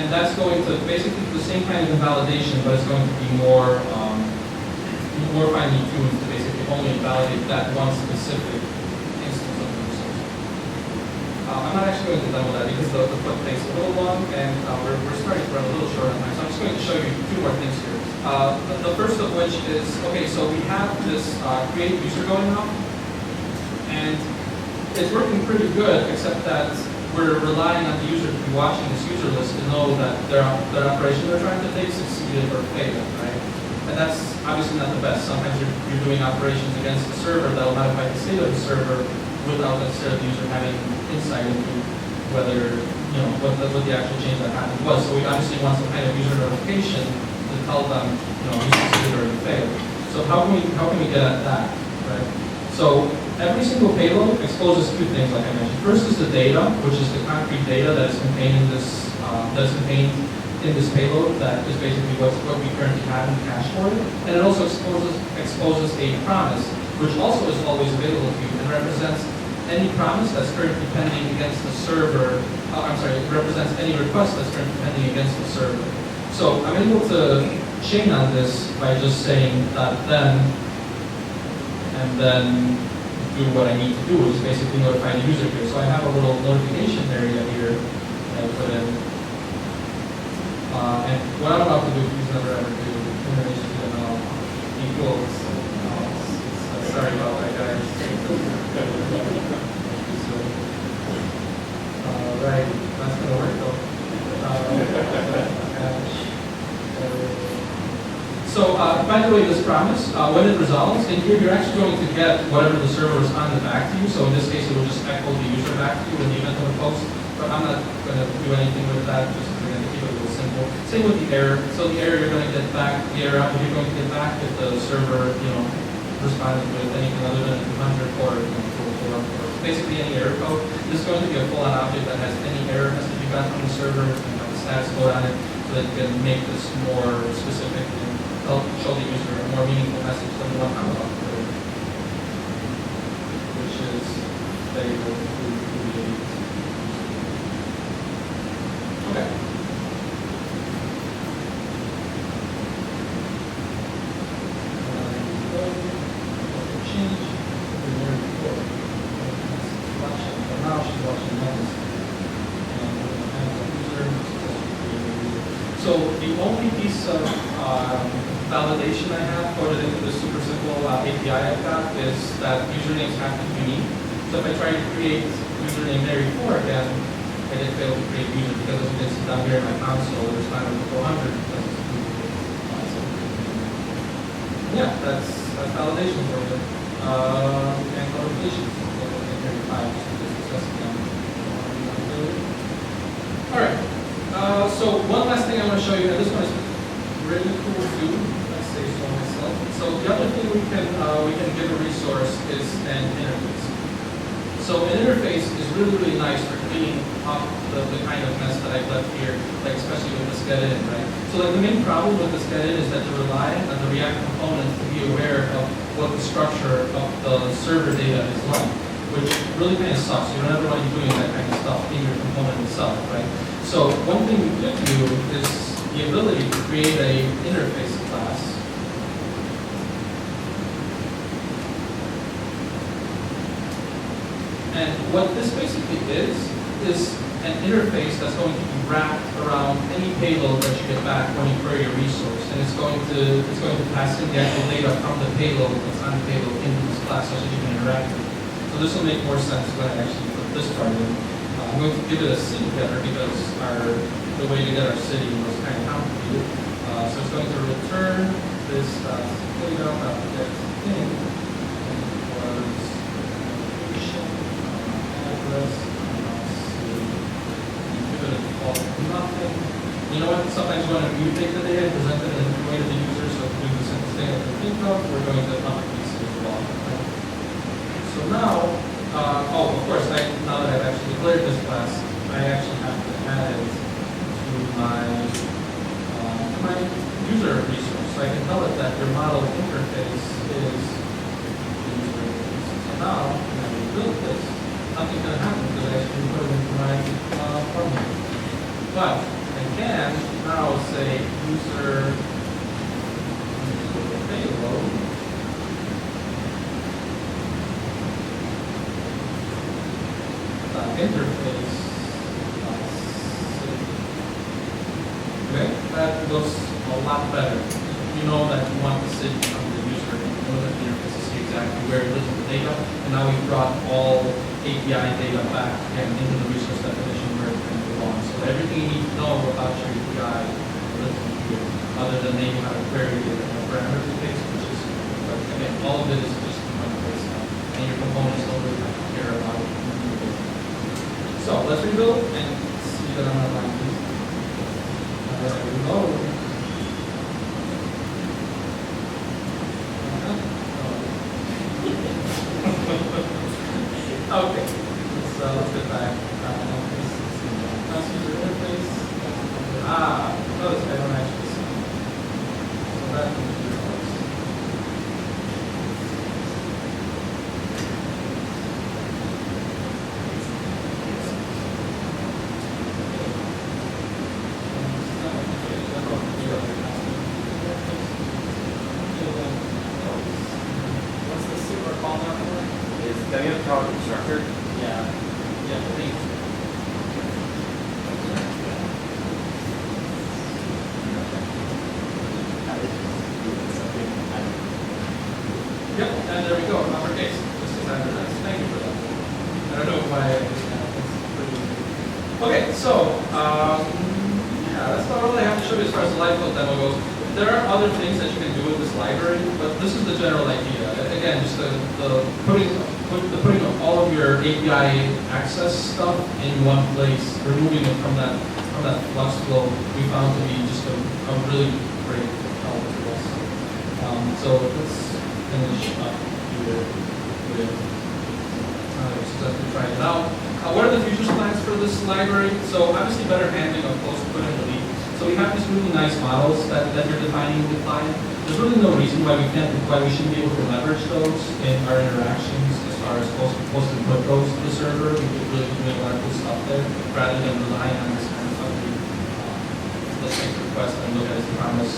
A: and that's going to basically do the same kind of invalidation, but it's going to be more finely tuned to basically only invalidate that one specific instance of the resource. I'm not actually going to demo that because the put takes a little long, and we're starting to run a little short on time. So I'm just going to show you two more things here. The first of which is, okay, so we have this create user going on. And it's working pretty good, except that we're relying on the user to be watching this user list to know that their operation they're trying to take succeeded or failed, right? And that's obviously not the best. Sometimes you're doing operations against the server that will modify the state of the server without necessarily the user having insight into whether, what the actual change that happened was. So we obviously want some kind of user notification to tell them, you succeeded or you failed. So how can we get at that, right? So every single payload exposes two things, like I mentioned. First is the data, which is the concrete data that is contained in this payload. That is basically what we currently have in the cache for it. And it also exposes a promise, which also is always available to you and represents any promise that's currently pending against the server. It represents any request that's currently pending against the server. So I'm able to chain on this by just saying then, and then do what I need to do, which is basically notify the user here. So I have a little notification area here that I put in. And what I'm about to do, please never ever do equals. Sorry about that, guys. Right, that's gonna work though. So, by the way, this promise, when it resolves, in here you're actually going to get whatever the server responded back to you. So in this case, it will just echo the user back to you in the event of a post. But I'm not going to do anything with that, just going to keep it a little simple. Same with the error. So the error you're going to get back, the error output you're going to get back if the server, responded with anything other than 200 or basically any error code. This is going to be a full-on object that has any error message you got from the server, the status code on it, so that you can make this more specific and help show the user a more meaningful message than the one I'm about to do, which is that you go through the Okay. Change. Now she's watching next. So the only piece of validation I have for the super simple API I've got is that usernames have to be unique. So if I try to create username Mary4 again, I did fail to create user because as you can see down here in my console, there's not over 400. Yeah, that's validation for you. And notifications. All right. So one last thing I want to show you, and this one is really cool too. I say so myself. So the other thing we can give a resource is an interface. So an interface is really nice for cleaning up the kind of mess that I've left here, like especially with this get in, right? So like the main problem with this get in is that you're relying on the React component to be aware of what the structure of the server data is like, which really kind of sucks. You don't ever want to be doing that kind of stuff in your component itself, right? So one thing we could do is the ability to create a interface class. And what this basically is an interface that's going to be wrapped around any payload that you get back when you query a resource. And it's going to pass in the actual data from the payload that's on the payload into this class so that you can interact with it. So this will make more sense when I actually put this part in. I'm going to give it a city getter because the way to get our city was kind of complicated. So it's going to return this data.get in, and it was location, address, city, and give it a default nothing. You know what? Sometimes you want to mutate the data and present it in a different way to the user. So to do the simplest thing I can think of, we're going to update as well. Right? So now, of course, now that I've actually declared this class, I actually have to add it to my user resource. So I can tell it that your model interface is the user interface. So now, when I rebuild this, nothing's going to happen because I actually put it into my formula. But I can now say user payload. Interface. Okay, that looks a lot better. You know that you want the city from the user, and you know that the interface to see exactly where it is in the data, and now we've brought all API data back again into the resource definition where it kind of belongs. So everything you need to know about your API lives in here, other than maybe how to query it in a parameter space, which is, but again, all of it is just in one place now, and your components don't really have to care about it. So let's rebuild and see that I'm on line, please. Reload. Okay, let's get back. User interface. Notice I don't actually see. So that can be close.
B: What's the super call now for?
C: Is tenure constructor?
B: Yeah.
A: Please. Yep, and there we go, uppercase. Just as advertised. Thank you for that. I don't know why I did that. That's pretty easy. Okay, so, yeah, that's about all I have to show you as far as the live code demo goes. There are other things that you can do with this library, but this is the general idea. Again, just the putting of all of your API access stuff in one place, removing it from that Flux flow, we found to be just a really great help to us. So let's finish up here with successfully trying it out. What are the futures plans for this library? So obviously better handling of post, put, and delete. So we have these really nice models that you're defining with the client. There's really no reason why we shouldn't be able to leverage those in our interactions as far as post and put goes to the server. We could really be doing a lot of cool stuff there rather than relying on this kind of ugly let's make a request and look at its promise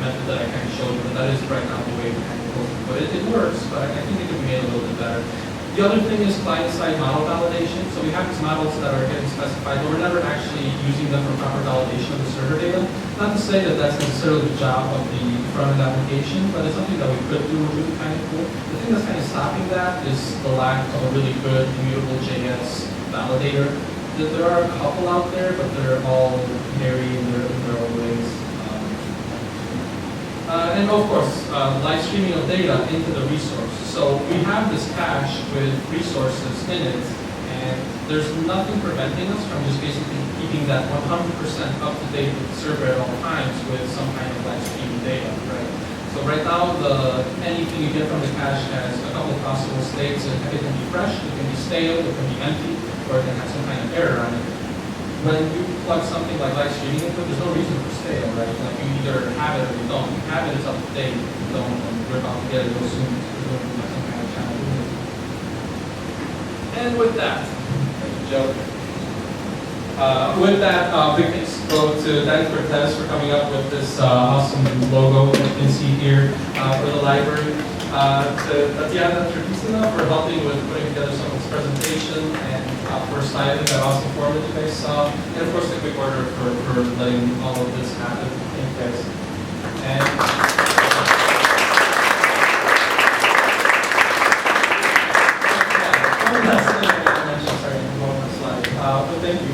A: method that I kind of showed you. But that is right now the way we kind of post and put it. It works, but I think it could be made a little bit better. The other thing is client-side model validation. So we have these models that are getting specified, but we're never actually using them for proper validation of the server data. Not to say that that's necessarily the job of the front-end application, but it's something that we could do, which would be kind of cool. The thing that's kind of stopping that is the lack of a really good immutable JS validator. There are a couple out there, but they're all very in their own ways. And of course, live streaming of data into the resource. So we have this cache with resources in it, and there's nothing preventing us from just basically keeping that 100% up to date with the server at all times with some kind of live streaming data, right? So right now, anything you get from the cache has a couple of possible states. It can be fresh, it can be stale, it can be empty, or it can have some kind of error on it. When you plug something like live streaming into it, there's no reason for stale, right? Like you either have it or you don't. You have it, it's up to date. You don't, and we're about to get it real soon. We're doing like some kind of channel. And with that, thank you, Joe. With that, big thanks go to Danny Cortez for coming up with this awesome logo that you can see here for the library. To Tatiana Trevisina for helping with putting together some of this presentation, and for styling that awesome form that you guys saw, and of course the quick order for letting all of this happen. Thank you guys. And one last thing I want to mention, sorry, I'm going on the slide, but thank you.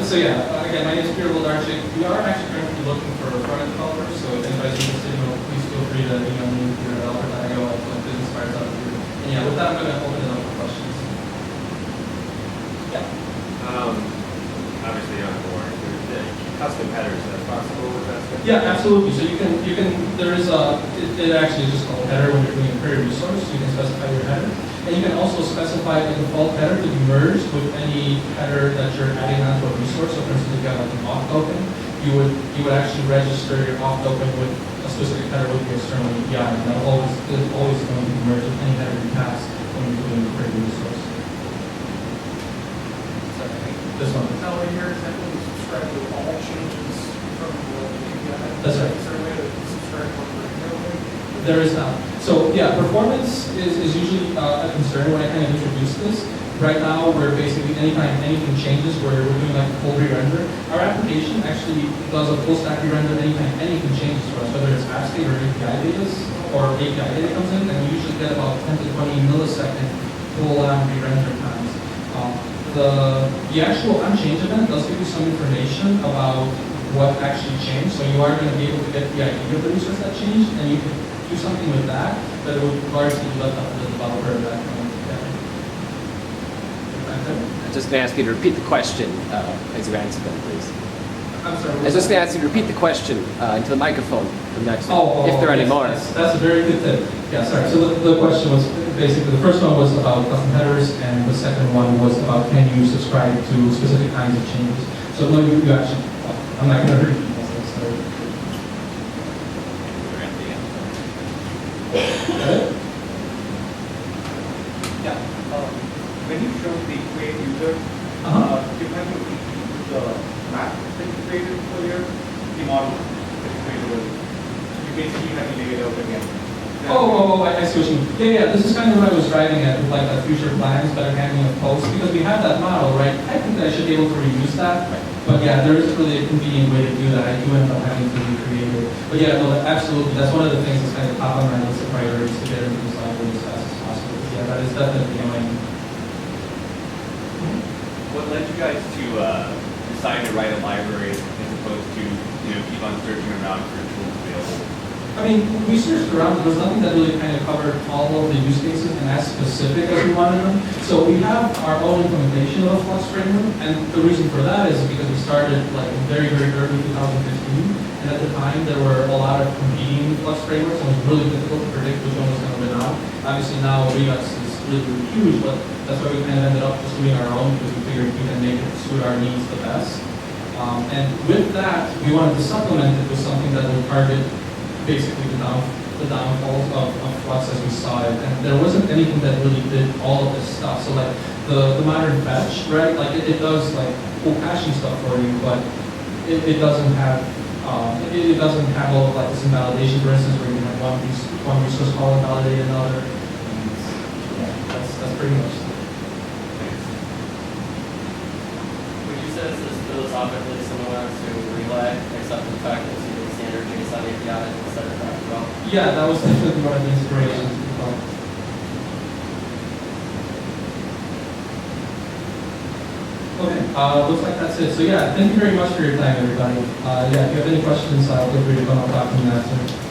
A: So yeah, again, my name is Wlodarczyk. We are actually currently looking for front-end developers, so if anybody's interested, please feel free to email me through developer.io at businessfires.com. And yeah, with that, I'm going to open it up for questions. Yeah.
C: Obviously, you don't have to worry. There's custom headers that's possible with that stuff.
A: Yeah, absolutely. So you can, there is it actually is just called header when you're doing a query resource. You can specify your header. And you can also specify a default header to be merged with any header that you're adding onto a resource. So for instance, if you have like an auth token, you would actually register your auth token with a specific header with the external API. And that is always going to be merged with any header you pass when you're doing a query resource. Sorry, this one.
D: Now right here, is that when you subscribe to all changes from the API?
A: That's right.
D: Is there a way to subscribe one regularly?
A: There is not. So yeah, performance is usually a concern when I kind of introduce this. Right now, we're basically, anytime anything changes, we're doing like a full re-render. Our application actually does a full stack re-render anytime anything changes for us, whether it's app state or API data, or API data comes in, and we usually get about 10 to 20 millisecond full-on re-render times. The actual unchange event does give you some information about what actually changed, so you are going to be able to get the ID of the resource that changed, and you can do something with that, but it would largely be left up to the developer that coming together.
E: I'm just going to ask you to repeat the question as you answer them, please.
A: I'm sorry.
E: I was just going to ask you to repeat the question into the microphone for the next one, if there are any
A: yes,
E: more.
A: yes, that's a very good tip. Yeah, sorry. So the question was basically, the first one was about custom headers, and the second one was about can you subscribe to specific kinds of changes. So no, you actually, I'm not going to repeat myself, sorry. Yeah.
D: When you show the create user, you have to use the map that you created earlier, the model that you created earlier. You basically have to lay it out again.
A: I see what you mean. Yeah, this is kind of what I was driving at, with like the future plans, better handling of posts, because we have that model, right? I think that I should be able to reuse that. But yeah, there isn't really a convenient way to do that. I do end up having to recreate it. But yeah, no, absolutely. That's one of the things that's kind of top on my list of definitely annoying.
F: What led you guys to decide to write a library as opposed to keep on searching around for tools available?
A: I mean, we searched around, there was nothing that really kind of covered all of the use cases and as specific as we wanted them. So we have our own implementation of a Flux framework, and the reason for that is because we started like very, very early 2015, and at the time there were a lot of competing Flux frameworks, and it was really difficult to predict which one was going to win out. Obviously now Redux is really, really huge, but that's why we kind of ended up just doing our own, because we figured we can make it suit our needs the best. And with that, we wanted to supplement it with something that will target basically the downfalls of Flux as we saw it, and there wasn't anything that really did all of this stuff. So like the modern fetch, right? Like it does like cool caching stuff for you, but it doesn't have it doesn't have all of like this invalidation, for instance, where you have one resource call invalidate another. And yeah, that's pretty much it.
B: Would you say this is philosophically similar to Relay, except for the fact that it's using standard JSON API instead of GraphQL?
A: Yeah, that was definitely one of the inspirations. Okay, looks like that's it. So yeah, thank you very much for your time, everybody. Yeah, if you have any questions, feel free to come up and talk to me after.